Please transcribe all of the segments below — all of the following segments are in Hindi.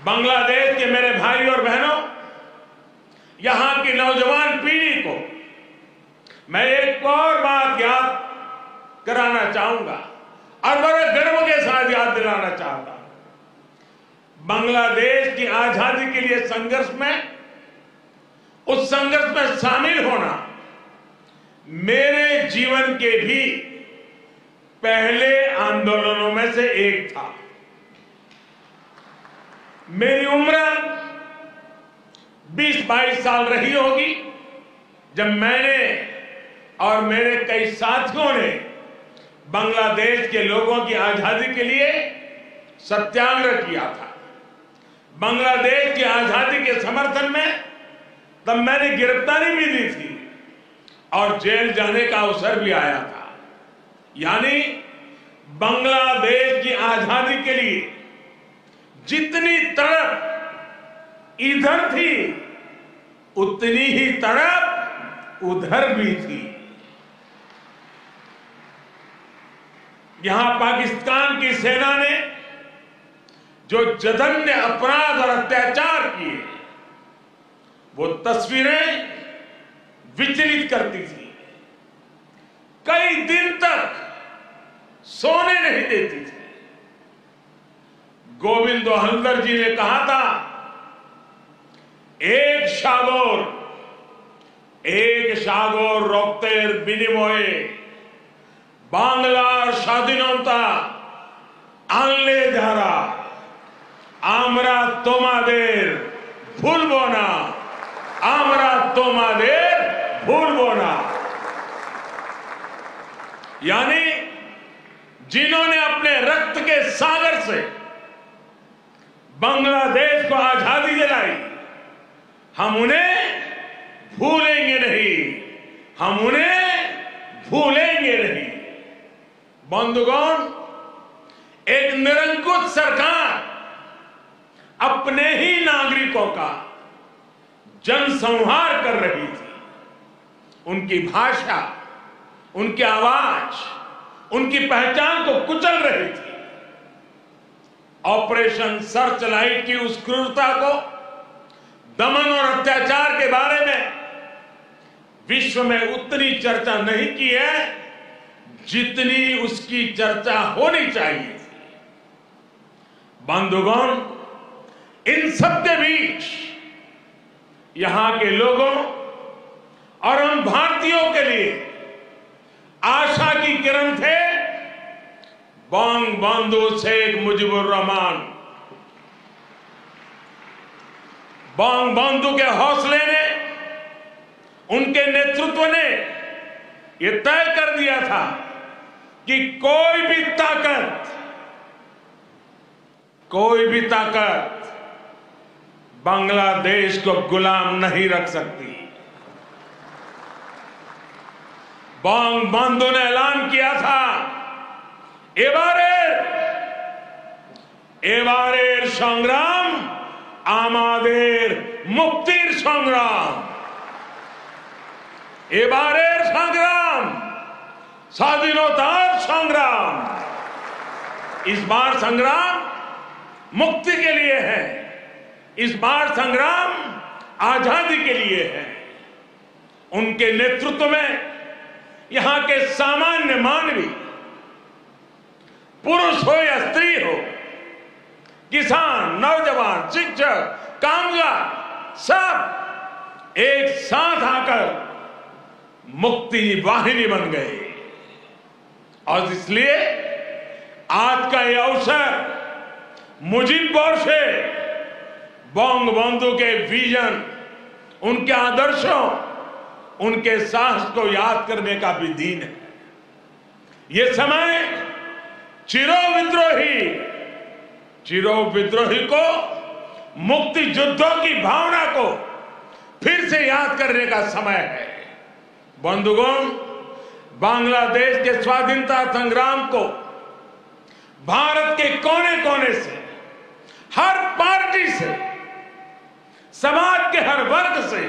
बांग्लादेश के मेरे भाई और बहनों, यहां की नौजवान पीढ़ी को मैं एक और बात याद कराना चाहूंगा और बड़े गर्व के साथ याद दिलाना चाहता हूं। बांग्लादेश की आजादी के लिए संघर्ष में, उस संघर्ष में शामिल होना मेरे जीवन के भी पहले आंदोलनों में से एक था। मेरी उम्र 20-22 साल रही होगी जब मैंने और मेरे कई साथियों ने बांग्लादेश के लोगों की आजादी के लिए सत्याग्रह किया था। बांग्लादेश की आजादी के समर्थन में तब मैंने गिरफ्तारी भी दी थी और जेल जाने का अवसर भी आया था। यानी बांग्लादेश की आजादी के लिए जितनी तड़प इधर थी उतनी ही तड़प उधर भी थी। यहां पाकिस्तान की सेना ने जो जघन्य अपराध और अत्याचार किए वो तस्वीरें विचलित करती थी। कई दिन तक सोने नहीं देती थी। गोविंदो हल्दर जी ने कहा था, एक সাগর রক্তের বিনিময়ে বাংলার স্বাধীনতা আনলে যারা, আমরা তোমাদের ভুলবো না, আমরা তোমাদের ভুলবো না। यानी जिन्होंने अपने रक्त के सागर से बांग्लादेश को आजादी दिलाई, हम उन्हें भूलेंगे नहीं, हम उन्हें भूलेंगे नहीं। बंधुगण, एक निरंकुश सरकार अपने ही नागरिकों का जनसंहार कर रही थी। उनकी भाषा, उनकी आवाज, उनकी पहचान को कुचल रही थी। ऑपरेशन सर्चलाइट की उस क्रूरता को, दमन और अत्याचार के बारे में विश्व में उतनी चर्चा नहीं की है जितनी उसकी चर्चा होनी चाहिए थी। बंधुगण, इन सबके बीच यहां के लोगों और हम भारतीयों के लिए आशा की किरण थे बंगबंधु शेख मुजीबुर रहमान। बंगबंधु के हौसले ने, उनके नेतृत्व ने यह तय कर दिया था कि कोई भी ताकत बांग्लादेश को गुलाम नहीं रख सकती। बंगबंधु ने ऐलान किया था, এবারের সংগ্রাম আমাদের মুক্তির সংগ্রাম। এবারের সংগ্রাম স্বাধীনতার সংग्राम। इस बार संग्राम मुक्ति के लिए है, इस बार संग्राम आजादी के लिए है। उनके नेतृत्व में यहां के सामान्य मानवी, पुरुष हो या स्त्री हो, किसान, नौजवान, शिक्षक, कामगार, सब एक साथ आकर मुक्ति वाहिनी बन गए। और इसलिए आज का यह अवसर मुझीब से बंगबंधु के विजन, उनके आदर्शों, उनके साहस को याद करने का भी दिन है। ये समय चिरो विद्रोही को, मुक्ति युद्धों की भावना को फिर से याद करने का समय है। बंधुगण, बांग्लादेश के स्वाधीनता संग्राम को भारत के कोने कोने से, हर पार्टी से, समाज के हर वर्ग से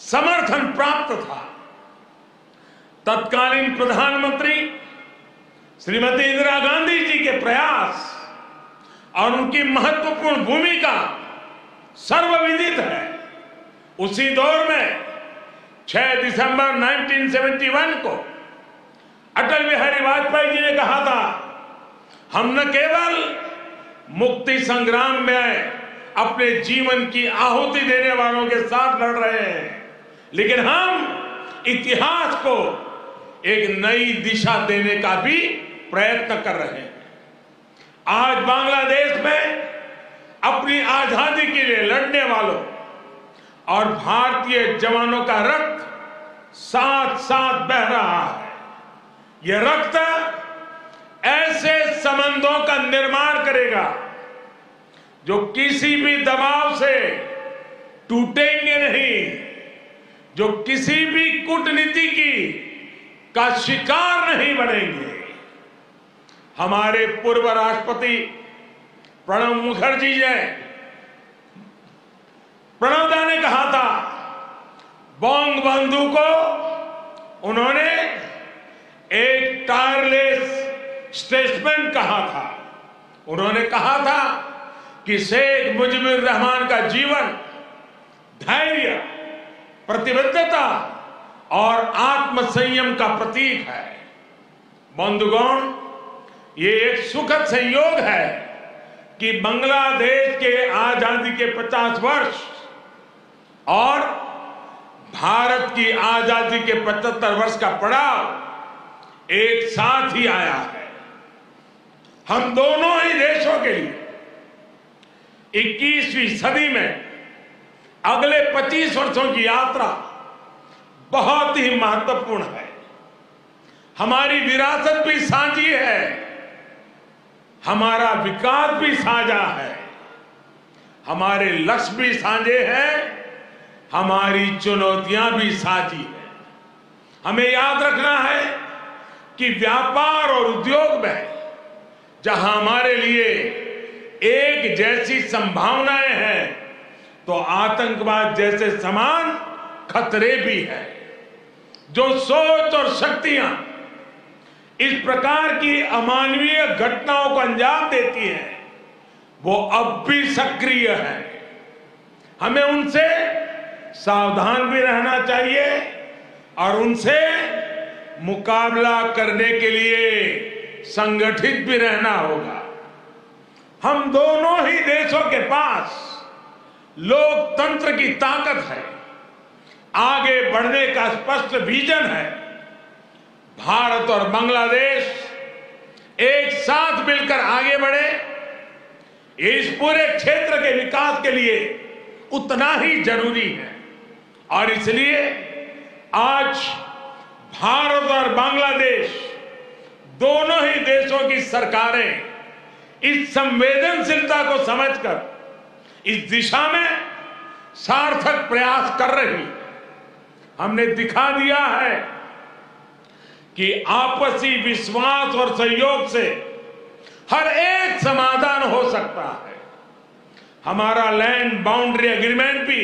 समर्थन प्राप्त था। तत्कालीन प्रधानमंत्री श्रीमती इंदिरा गांधी जी के प्रयास और उनकी महत्वपूर्ण भूमिका सर्वविदित है। उसी दौर में 6 दिसंबर 1971 को अटल बिहारी वाजपेयी जी ने कहा था, हम न केवल मुक्ति संग्राम में अपने जीवन की आहुति देने वालों के साथ लड़ रहे हैं, लेकिन हम इतिहास को एक नई दिशा देने का भी प्रयत्न कर रहे हैं। आज बांग्लादेश में अपनी आजादी के लिए लड़ने वालों और भारतीय जवानों का रक्त साथ साथ बह रहा है। यह रक्त ऐसे संबंधों का निर्माण करेगा जो किसी भी दबाव से टूटेंगे नहीं, जो किसी भी कूटनीति का शिकार नहीं बनेंगे। हमारे पूर्व राष्ट्रपति प्रणब मुखर्जी ने प्रणबदा ने कहा था, बंगबंधु को उन्होंने एक टायरलेस स्टेटसमैन कहा था। उन्होंने कहा था कि शेख मुजीबुर रहमान का जीवन धैर्य, प्रतिबद्धता और आत्मसंयम का प्रतीक है। बंधुगण, ये एक सुखद संयोग है कि बांग्लादेश के आजादी के 50 वर्ष और भारत की आजादी के 75 वर्ष का पड़ाव एक साथ ही आया है। हम दोनों ही देशों के लिए 21वीं सदी में अगले 25 वर्षों की यात्रा बहुत ही महत्वपूर्ण है। हमारी विरासत भी साझी है, हमारा विकास भी साझा है, हमारे लक्ष्य भी साझे हैं, हमारी चुनौतियां भी साझी हैं। हमें याद रखना है कि व्यापार और उद्योग में जहां हमारे लिए एक जैसी संभावनाएं हैं, तो आतंकवाद जैसे समान खतरे भी हैं। जो सोच और शक्तियां इस प्रकार की अमानवीय घटनाओं को अंजाम देती हैं, वो अब भी सक्रिय है। हमें उनसे सावधान भी रहना चाहिए और उनसे मुकाबला करने के लिए संगठित भी रहना होगा। हम दोनों ही देशों के पास लोकतंत्र की ताकत है, आगे बढ़ने का स्पष्ट विजन है। भारत और बांग्लादेश एक साथ मिलकर आगे बढ़े, इस पूरे क्षेत्र के विकास के लिए उतना ही जरूरी है। और इसलिए आज भारत और बांग्लादेश दोनों ही देशों की सरकारें इस संवेदनशीलता को समझकर इस दिशा में सार्थक प्रयास कर रही है। हमने दिखा दिया है कि आपसी विश्वास और सहयोग से हर एक समाधान हो सकता है। हमारा लैंड बाउंड्री एग्रीमेंट भी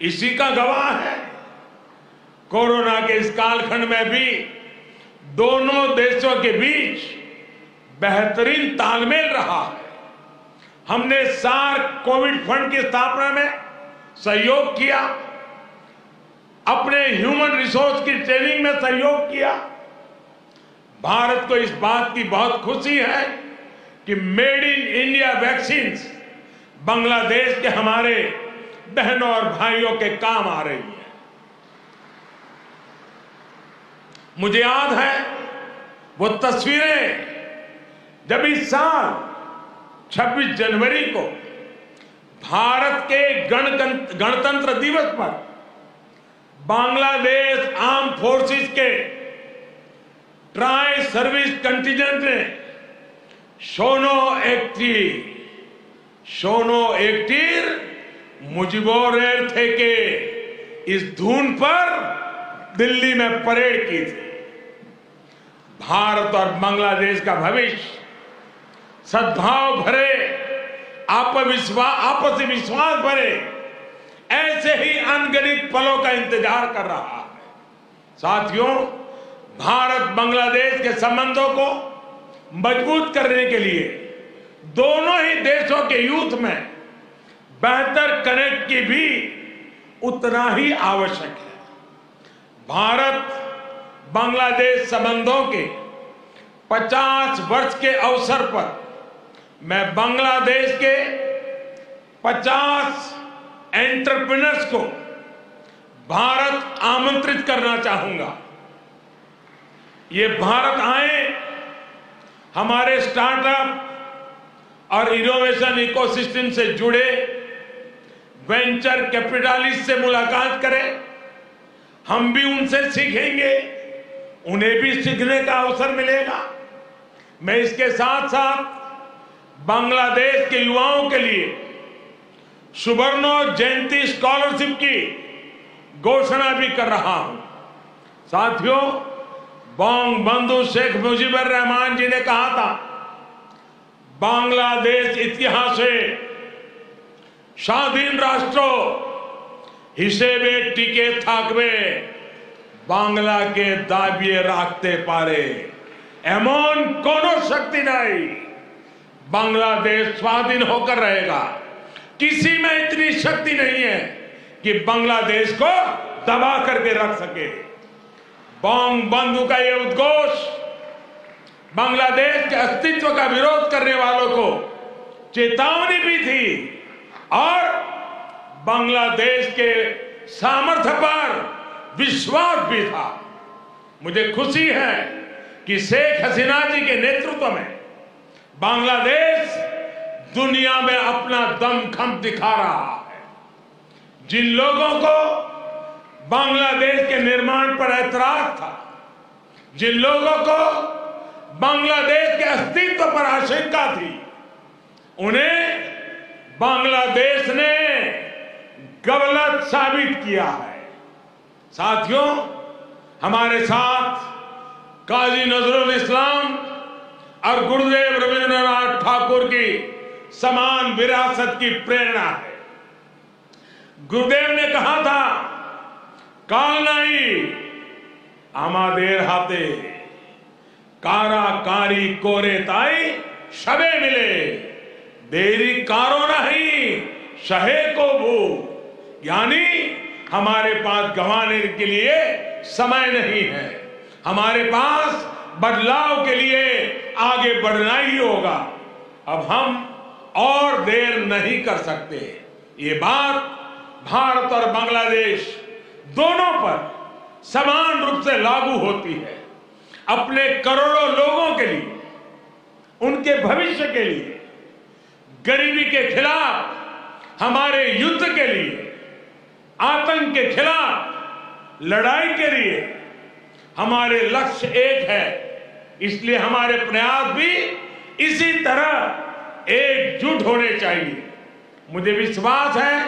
इसी का गवाह है। कोरोना के इस कालखंड में भी दोनों देशों के बीच बेहतरीन तालमेल रहा है। हमने सार्क कोविड फंड की स्थापना में सहयोग किया, अपने ह्यूमन रिसोर्स की ट्रेनिंग में सहयोग किया। भारत को इस बात की बहुत खुशी है कि made in India vaccine Bangladesh के हमारे बहनों और भाइयों के काम आ रही है। मुझे याद है वो तस्वीरें जब इस साल 26 जनवरी को भारत के गणतंत्र दिवस पर बांग्लादेश आर्म फोर्सेस के ट्राई सर्विस कंटिजेंट ने शोनो एक्टिर मुजिबोरेर थे के इस धुन पर दिल्ली में परेड की थी। भारत और बांग्लादेश का भविष्य सद्भाव भरे, आपसी विश्वास भरे ऐसे ही अनगिनत पलों का इंतजार कर रहा है। साथियों, भारत बांग्लादेश के संबंधों को मजबूत करने के लिए दोनों ही देशों के यूथ में बेहतर कनेक्ट की भी उतना ही आवश्यक है। भारत बांग्लादेश संबंधों के 50 वर्ष के अवसर पर मैं बांग्लादेश के 50 एंटरप्रेन्योर्स को भारत आमंत्रित करना चाहूंगा। ये भारत आए, हमारे स्टार्टअप और इनोवेशन इकोसिस्टम से जुड़े वेंचर कैपिटलिस्ट से मुलाकात करें। हम भी उनसे सीखेंगे, उन्हें भी सीखने का अवसर मिलेगा। मैं इसके साथ साथ बांग्लादेश के युवाओं के लिए सुवर्णो जयंती स्कॉलरशिप की घोषणा भी कर रहा हूं। साथियों, बंगबंधु शेख मुजीबुर रहमान जी ने कहा था, बांग्लादेश इतिहासे স্বাধীন রাষ্ট্র হিসেবে টিকে থাকবে বাংলাকে দাবিয়ে রাখতে পারে এমন কোন শক্তি নাই। बांग्लादेश स्वाधीन होकर रहेगा। किसी में इतनी शक्ति नहीं है कि बांग्लादेश को दबा करके रख सके। बंगबंधु का यह उद्घोष बांग्लादेश के अस्तित्व का विरोध करने वालों को चेतावनी भी थी और बांग्लादेश के सामर्थ्य पर विश्वास भी था। मुझे खुशी है कि शेख हसीना जी के नेतृत्व में बांग्लादेश दुनिया में अपना दमखम दिखा रहा है। जिन लोगों को बांग्लादेश के निर्माण पर ऐतराज था, जिन लोगों को बांग्लादेश के अस्तित्व पर आशंका थी, उन्हें बांग्लादेश ने गलत साबित किया है। साथियों, हमारे साथ काजी नजरुल इस्लाम और गुरुदेव रविंद्रनाथ ठाकुर की समान विरासत की प्रेरणा है। गुरुदेव ने कहा था, काल नहीं आमादेर हाथे काराकारी कोरे ताई शबे मिले देरी कारो नहीं शहे को भू। यानी हमारे पास गंवाने के लिए समय नहीं है, हमारे पास बदलाव के लिए आगे बढ़ना ही होगा। अब हम और देर नहीं कर सकते। ये बात भारत और बांग्लादेश दोनों पर समान रूप से लागू होती है। अपने करोड़ों लोगों के लिए, उनके भविष्य के लिए, गरीबी के खिलाफ हमारे युद्ध के लिए, आतंक के खिलाफ लड़ाई के लिए हमारे लक्ष्य एक है। इसलिए हमारे प्रयास भी इसी तरह एकजुट होने चाहिए। मुझे विश्वास है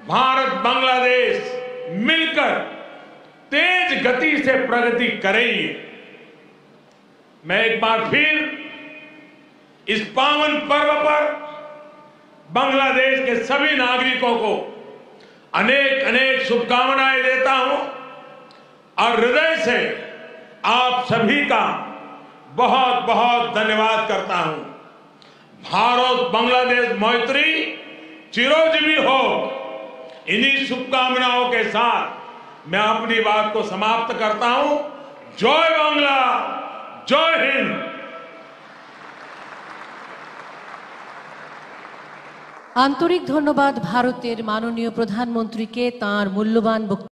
भारत बांग्लादेश मिलकर तेज गति से प्रगति करेंगे। मैं एक बार फिर इस पावन पर्व पर बांग्लादेश के सभी नागरिकों को अनेक अनेक शुभकामनाएं देता हूं और हृदय से आप सभी का बहुत बहुत धन्यवाद करता हूं। भारत बांग्लादेश मैत्री चिरंजीवी हो। इन्हीं शुभकामनाओं के साथ मैं अपनी बात को समाप्त करता हूं। जय बांग्ला, जय हिंद। आंतरिक धन्यवाद भारतेर माननीय प्रधानमंत्री के तार मूल्यवान